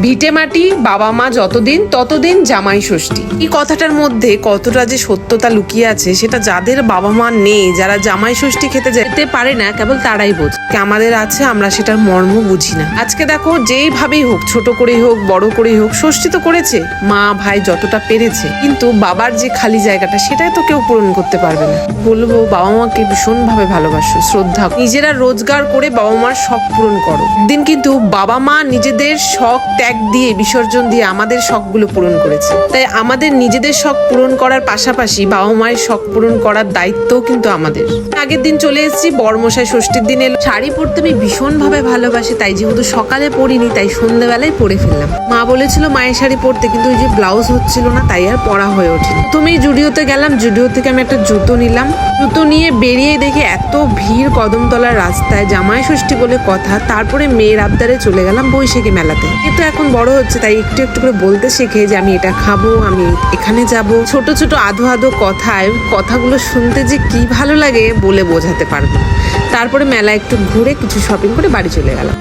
ভিটে মাটি, বাবা মা যতদিন ততদিন জামাই ষষ্ঠী। এই কথাটার মধ্যে কতটা যে সত্যতা লুকিয়ে আছে সেটা যাদের বাবা মা নেই, যারা জামাই ষষ্ঠী খেতে যেতে পারে না, কেবল তারাই বোঝে। আমাদের আছে, আমরা সেটার মর্ম বুঝি না। আজকে দেখো, যেইভাবেই হোক, ছোট করেই হোক বড় করেই হোক, ষষ্ঠী তো করেছে মা ভাই যতটা পেরেছে, কিন্তু বাবার যে খালি জায়গাটা সেটাই তো কেউ পূরণ করতে পারবে না। বলবো, বাবা মাকে ভীষণ ভাবে ভালোবাসো, শ্রদ্ধা, নিজেরা রোজগার করে বাবা মার শখ পূরণ করো। একদিন কিন্তু বাবা মা নিজেদের শখ ত্যাগ দিয়ে, বিসর্জন দিয়ে আমাদের শখগুলো পূরণ করেছে। তাই আমাদের নিজেদের শখ পূরণ করার পাশাপাশি বাবা মায়ের শখ পূরণ করার দায়িত্বও কিন্তু আমাদের। আগের দিন চলে এসেছি, বরমশাই ষষ্ঠীর দিন এলো। শাড়ি পরতে আমি ভীষণ ভাবে ভালোবাসি, তাই যেহেতু সকালে পরিনি তাই সন্ধ্যেবেলায় পরে ফেললাম। মা বলেছিল মায়ের শাড়ি পরতে, কিন্তু ওই যে ব্লাউজ হচ্ছিল না, তাই আর পরা হয়ে ওঠেনি। তুমি জুডিওতে গেলাম, জুডিও থেকে আমি একটা জুতো নিলাম। জুতো নিয়ে বেরিয়ে দেখে এত ভিড় কদমতলার রাস্তায়, জামাই ষষ্ঠী বলে কথা। তারপরে মেয়ের আবদারে চলে গেলাম বৈশাখী মেলাতে। কিন্তু এখন বড় হচ্ছে তাই একটু একটু করে বলতে শেখে যে আমি এটা খাবো, আমি এখানে যাব। ছোট ছোট আধো আধো কথায় কথাগুলো শুনতে যে কি ভালো লাগে বলে বোঝাতে পারবো। তারপরে মেলা একটু ঘুরে কিছু শপিং করে বাড়ি চলে গেলাম।